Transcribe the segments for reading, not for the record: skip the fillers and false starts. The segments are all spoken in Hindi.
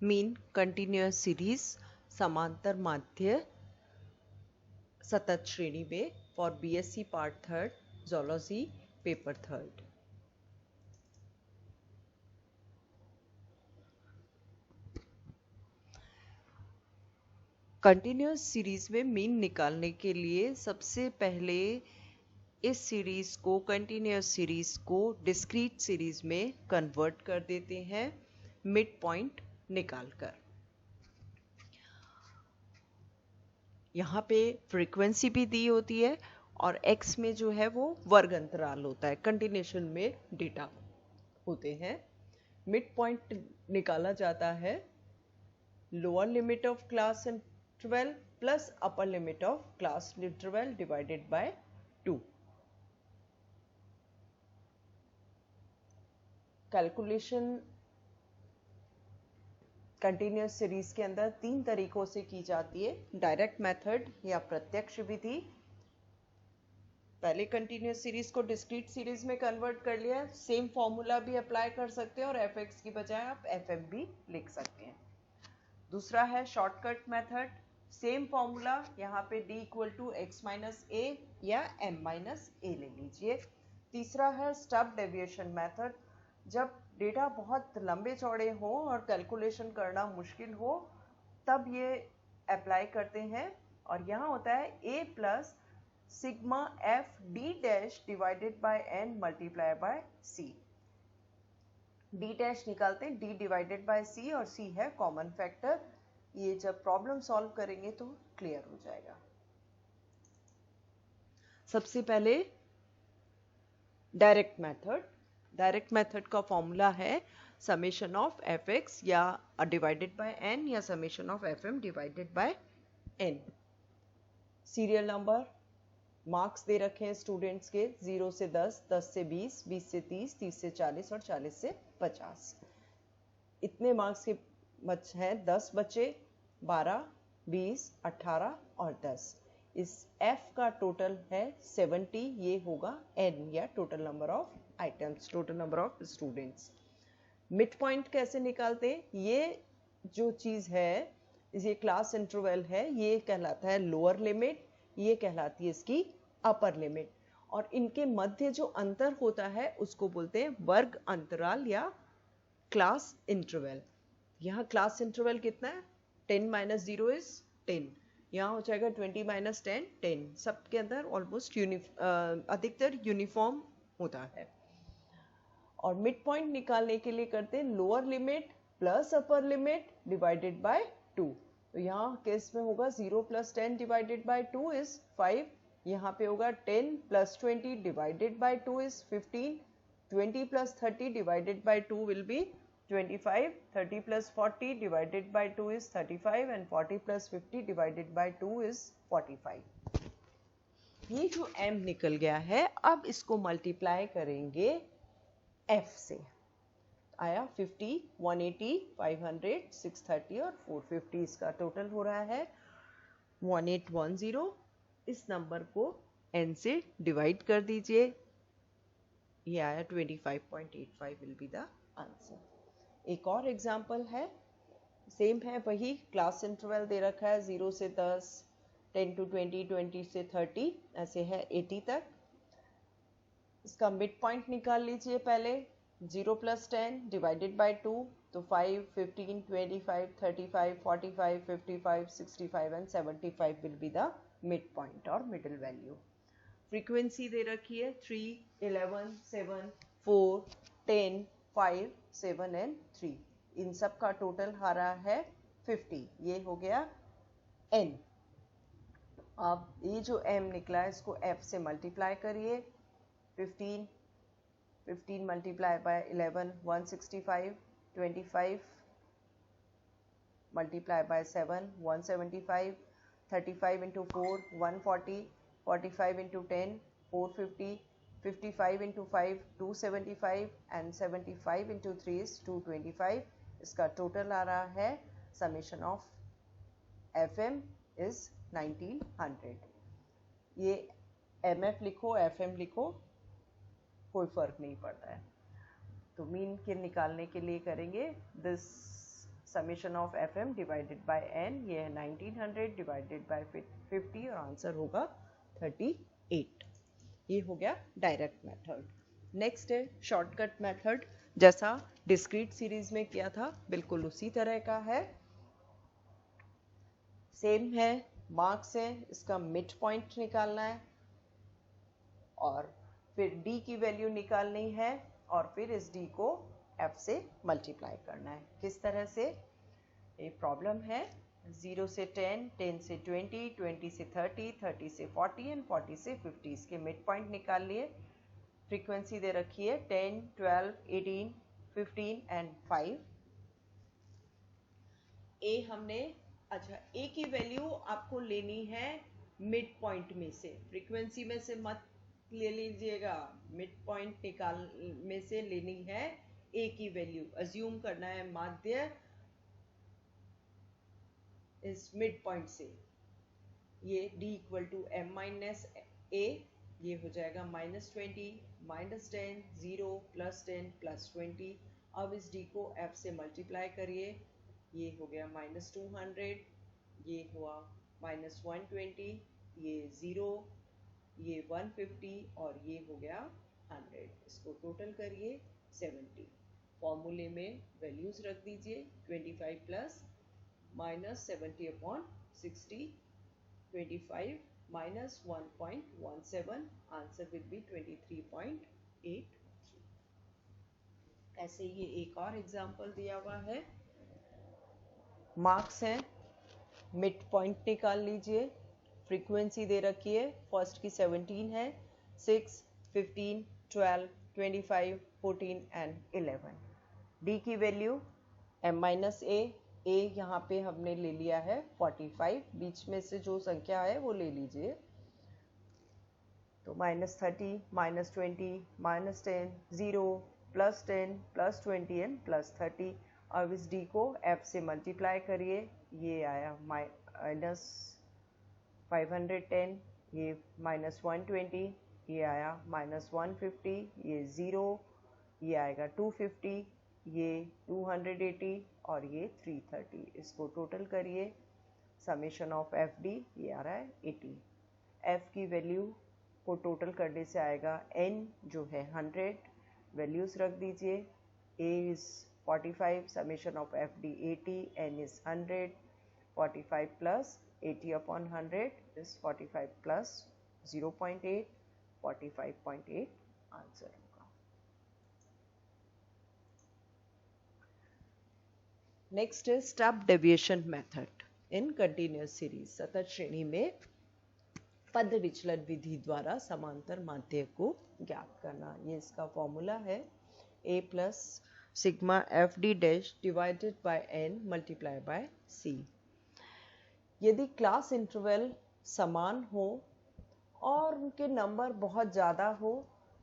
मीन कंटिन्यूअस सीरीज समांतर माध्य सतत श्रेणी में for BSc part third zoology paper third. Continuous series में मीन निकालने के लिए सबसे पहले इस सीरीज को कंटिन्यूअस सीरीज को डिस्क्रीट सीरीज में कन्वर्ट कर देते हैं मिड पॉइंट निकालकर। यहाँ पे फ्रीक्वेंसी भी दी होती है और x में जो है वो वर्ग अंतराल होता है, कंटिन्यूएशन में डेटा होते हैं। मिड पॉइंट निकाला जाता है lower limit of class interval plus upper limit of class interval divided by 2। Calculation continuous series के अंदर 3 तरीकों से की जाती है, डायरेक्ट मेथड या प्रत्यक्ष विधि। पहले कंटिन्यूअस सीरीज को डिस्क्रीट सीरीज में कन्वर्ट कर लिया, सेम फॉर्मूला भी अप्लाई कर सकते हैं और fx की बजाय आप fm भी लिख सकते हैं। दूसरा है शॉर्टकट मेथड, सेम फॉर्मूला, यहाँ पे d equal to x minus A या m माइनस ए ले लीजिए। तीसरा है स्टब डेविएशन मेथड, जब डेटा बहुत लंबे चौड़े हो और कैलकुलेशन करना मुश्किल हो तब ये अप्लाई करते हैं और यहाँ होता है a plus sigma F D dash divided by n multiply by c। d dash निकालते हैं d डिवाइडेड बाय c और c है कॉमन फैक्टर। ये जब प्रॉब्लम सॉल्व करेंगे तो क्लियर हो जाएगा। सबसे पहले डायरेक्ट मेथड। डायरेक्ट मेथड का फॉर्मूला है समेशन ऑफ एफ एक्स या डिवाइडेड बाय एन या summation of F M divided by N. Serial number, marks दे रखे हैं स्टूडेंट्स के 0 से 10, 10 से 20, 20 से 30, 30 से 40 और 40 से 50। इतने मार्क्स के हैं 10 बचे, 12, 20, 18 और 10। इस f का टोटल है 70, ये होगा n या total number of items, total number of students. Mid point कैसे निकालते हैं? ये जो चीज है, ये क्लास इंटरवल है, ये कहलाता है लोअर लिमिट, ये कहलाती है इसकी अपर लिमिट, और इनके मध्य जो अंतर होता है उसको बोलते हैं वर्ग अंतराल या क्लास इंटरवल। यहाँ क्लास इंटरवल कितना है? 10 माइनस 0 इज 10, यहाँ हो जाएगा 20 माइनस 10 10। सबके अंदर ऑलमोस्ट अधिकतर यूनिफॉर्म होता है। और मिड पॉइंट निकालने के लिए करते हैं lower limit plus upper limit divided by 2। तो यहाँ केस में होगा 0 प्लस 10 डिवाइडेड बाय 2 इज 5। यहाँ पे होगा 10 plus 20 divided bye 2 is 15। 20 plus 30 divided by 2 will be 25, 30 plus 40 divided by 2 is 35 and 40 plus 50 divided by 2 is 45। ये जो m निकल गया है, अब इसको मल्टीप्लाई करेंगे f से। आया 50, 180, 500, 630 और 450, इसका टोटल हो रहा है 1810। इस नंबर को n से डिवाइड कर दीजिए, ये आया 25.85 विल बी द आंसर। एक और एग्जाम्पल है, सेम है वही, क्लास इंटरवल दे रखा है 0 से 10, 10 to 20, 20 से 30, ऐसे है 80 तक। इसका मिड पॉइंट निकाल लीजिए पहले। 0 प्लस 10 डिवाइडेड बाय 2, तो 5, 15, 25, 35, 45, 55, 65 and 75 will be the mid point और मिडिल वैल्यू। फ्रीक्वेंसी दे रखी है 3, 11, 7, 4, 10, 5, 7 एंड 3। इन सब का टोटल आ रहा है 50, ये हो गया n। अब ये जो m निकला है इसको f से मल्टीप्लाई करिए। 15 multiply by 11 165, 25 multiply by 7 175, 35 into 4 140, 45 into 10 450, 55 into 5 275 and 75 into 3 is 225। इसका टोटल आ रहा है समेशन ऑफ FM is 1900। ये MF लिखो FM लिखो, कोई फर्क नहीं पड़ता है। तो मीन के निकालने के लिए करेंगे this summation of F M divided by N, ये है 1900 डिवाइडेड बाय 50 और आंसर होगा 38। ये हो गया डायरेक्ट मेथड। नेक्स्ट है शॉर्टकट मेथड, जैसा डिस्क्रीट सीरीज में किया था बिल्कुल उसी तरह का है, सेम है, मार्क्स है, इसका मिड पॉइंट निकालना है और फिर d की वैल्यू निकालनी है और फिर इस d को f से मल्टीप्लाई करना है। किस तरह से? ये प्रॉब्लम है 0 से 10, 10 से 20, 20 से 30, 30 से 40 एंड 40 से 50, इसके मिड पॉइंट निकाल लिए। फ्रीक्वेंसी दे रखी है 10, 12, 18, 15 एंड 5। ए हमने, अच्छा ए की वैल्यू आपको लेनी है मिड पॉइंट में से, फ्रीक्वेंसी में से मत ले लीजिएगा, मिड पॉइंट निकाल में से लेनी है ए की वैल्यू। अज्यूम करना है माध्य इस मिड पॉइंट से, ये d equal to m minus A, ये हो जाएगा -20, -10, 0, +10, +20। अब इस d को f से मल्टीप्लाई करिए, ये हो गया -200, ये हुआ -120, ये 0, ये 150 और ये हो गया 100। इसको टोटल करिए 70। फॉर्मूले में वैल्यूज रख दीजिए, 25 plus -70 upon 60, 25 minus 1.17, answer will be 23.83। ऐसे ये एक और एग्जांपल दिया हुआ है, मार्क्स हैं, मिड पॉइंट निकाल लीजिए, फ्रीक्वेंसी दे रखी है, फर्स्ट की 17 है, 6, 15, 12, 25, 14 एंड 11। डी की वैल्यू m माइनस ए यहाँ पे हमने ले लिया है 45, बीच में से जो संख्या है वो ले लीजिए, तो -30, -20, -10, 0, +10, +20 एंड +30। अब इस d को f से मल्टीप्लाई करिए, ये आया -510, ये -120, ये आया -150, ये 0, ये आएगा 250, ये 280 और ये 330। इसको टोटल करिए, समेशन ऑफ एफ डी, ये आ रहा है 80। एफ की वैल्यू को टोटल करने से आएगा n जो है 100, वैल्यूज रख दीजिए, a is 45, summation of F D 80, n is 100, 45 plus 80 upon 100 is 45 plus 0.8, 45.8 answer होगा। नेक्स्ट है step deviation method in continuous series. सतत श्रेणी में पद विचलन विधि द्वारा समांतर माध्य को ज्ञात करना। ये इसका फॉर्मूला है a plus sigma F D dash divided by n multiply by c। यदि क्लास इंटरवल समान हो और उनके नंबर बहुत ज़्यादा हो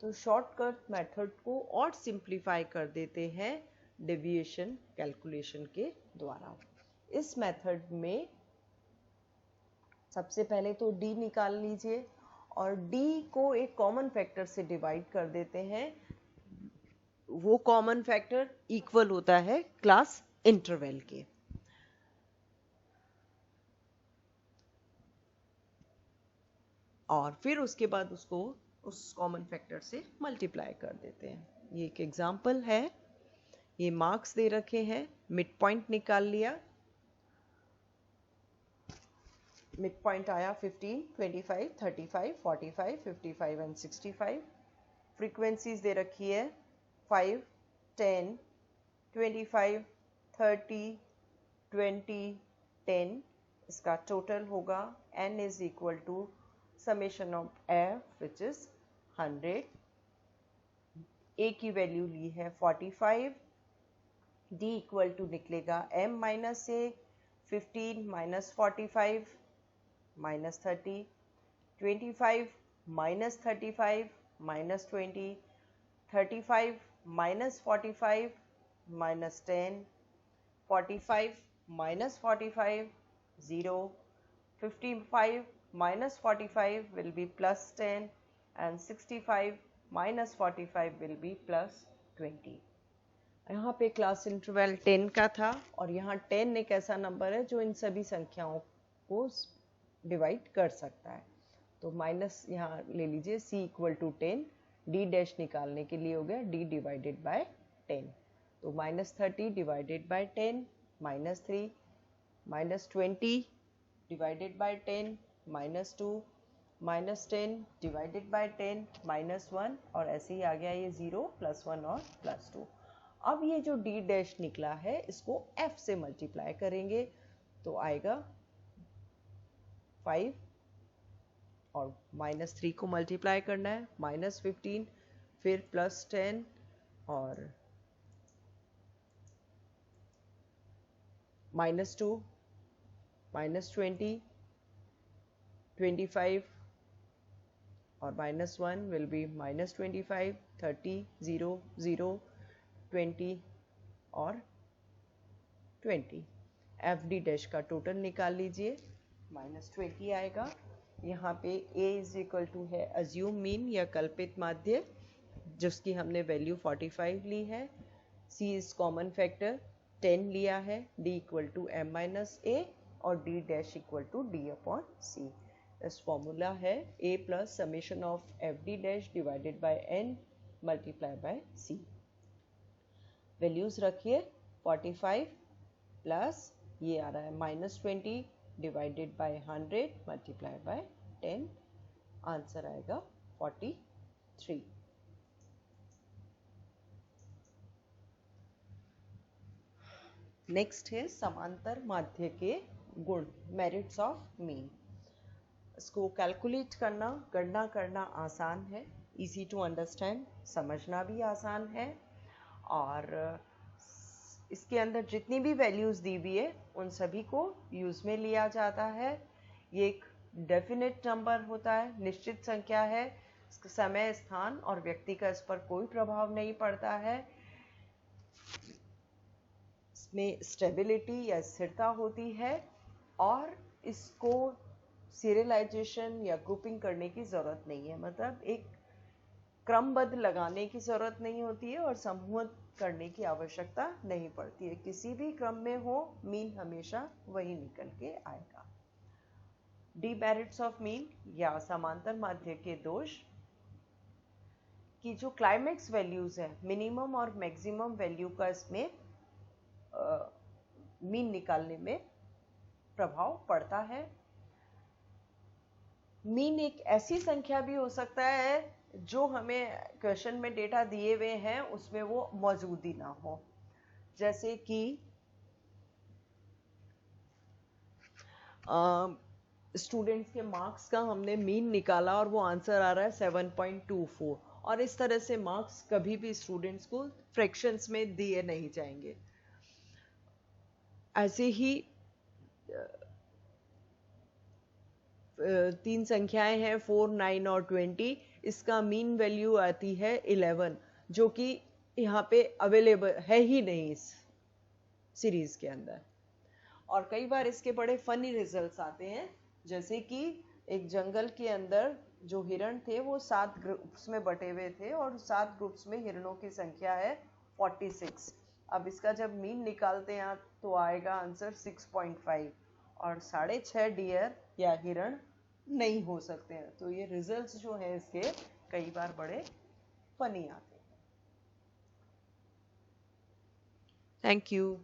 तो शॉर्टकट मेथड को और सिंप्लीफाई कर देते हैं डेविएशन कैलकुलेशन के द्वारा। इस मेथड में सबसे पहले तो d निकाल लीजिए और d को एक कॉमन फैक्टर से डिवाइड कर देते हैं, वो कॉमन फैक्टर इक्वल होता है क्लास इंटरवल के। और फिर उसके बाद उसको उस कॉमन फैक्टर से मल्टीप्लाई कर देते हैं। ये एक एग्जांपल है, ये मार्क्स दे रखे हैं, मिड पॉइंट निकाल लिया, मिड पॉइंट आया 15, 25, 35, 45, 55 एंड 65। फ्रीक्वेंसीज दे रखी है 5, 10, 25, 30, 20, 10। इसका टोटल होगा n is equal to summation of f which is 100। a की वैल्यू ली है 45, d इक्वल टू निकलेगा m minus a, 15 minus 45 minus 30, 25 minus 35 minus 20, 35 minus 45 minus 10, 45 minus 45 0, 55 minus 45 will be plus 10 and 65 minus 45 will be plus 20। यहाँ पे क्लास इंटरवल 10 का था और यहाँ 10 एक ऐसा नंबर है जो इन सभी संख्याओं को डिवाइड कर सकता है। तो माइनस यहाँ ले लीजिए c equal to 10, d dash निकालने के लिए हो गया d डिवाइडेड बाय 10। तो -30 divided by 10 -3, -20 divided bye 10 -2, -10 divided by 10 -1 और ऐसे ही आ गया ये 0 +1 और +2। अब ये जो d डैश निकला है इसको f से मल्टीप्लाई करेंगे तो आएगा 5 और -3 को मल्टीप्लाई करना है -15, फिर +10 और -2, -20, 25 और -1 will be -25, 30, 0, 0, 20 और 20। FD डैश का टोटल निकाल लीजिए, -20 आएगा। यहाँ पे A इज इक्वल टू है अज्यूम मीन या कल्पित माध्य, जिसकी हमने वैल्यू 45 ली है। C इज कॉमन फैक्टर 10 लिया है, D equal to m minus a और D dash equal to D upon C। इस फॉर्मूला है A plus summation of FD dash divided by n multiply by C। Values रखिए 45 प्लस ये आ रहा है -20 divided by 100 multiply by 10, answer आएगा 43। नेक्स्ट है समांतर माध्य के गुण, मेरिट्स ऑफ मीन। इसको कैलकुलेट करना, गणना करना आसान है, इजी टू अंडरस्टैंड, समझना भी आसान है और इसके अंदर जितनी भी वैल्यूज दी हुई है उन सभी को यूज में लिया जाता है। ये एक डेफिनेट नंबर होता है, निश्चित संख्या है, समय, स्थान और व्यक्ति का इस पर कोई प्रभाव नहीं पड़ता है। इसमें स्टेबिलिटी या स्थिरता होती है और इसको सीरियलाइजेशन या ग्रुपिंग करने की जरूरत नहीं है, मतलब एक क्रमबद्ध लगाने की जरूरत नहीं होती है और समूह करने की आवश्यकता नहीं पड़ती है। किसी भी क्रम में हो, मीन हमेशा वही निकल के आएगा। डीमेरिट्स ऑफ मीन या समांतर माध्य के दोष की जो क्लाइमेक्स वैल्यूज है, मिनिमम और मैक्सिमम वैल्यू का इसमें मीन निकालने में प्रभाव पड़ता है। मीन एक ऐसी संख्या भी हो सकता है जो हमें क्वेश्चन में डेटा दिए हुए हैं उसमें वो मौजूद ही ना हो, जैसे कि स्टूडेंट्स के मार्क्स का हमने मीन निकाला और वो आंसर आ रहा है 7.24 और इस तरह से मार्क्स कभी भी स्टूडेंट्स को फ्रैक्शंस में दिए नहीं जाएंगे। ऐसे ही तीन संख्याएं हैं 4, 9 और 20, इसका मीन वैल्यू आती है 11 जो कि यहाँ पे अवेलेबल है ही नहीं इस सीरीज के अंदर। और कई बार इसके बड़े फनी रिजल्ट्स आते हैं, जैसे कि एक जंगल के अंदर जो हिरण थे वो 7 ग्रुप्स में बटे हुए थे और 7 ग्रुप्स में हिरणों की संख्या है 46। अब इसका जब मीन निकालते हैं तो आएगा आंसर 6.5 और 6.5 डियर या हिरण नहीं हो सकते हैं। तो ये रिजल्ट्स जो है इसके कई बार बड़े फनी आते हैं। Thank you.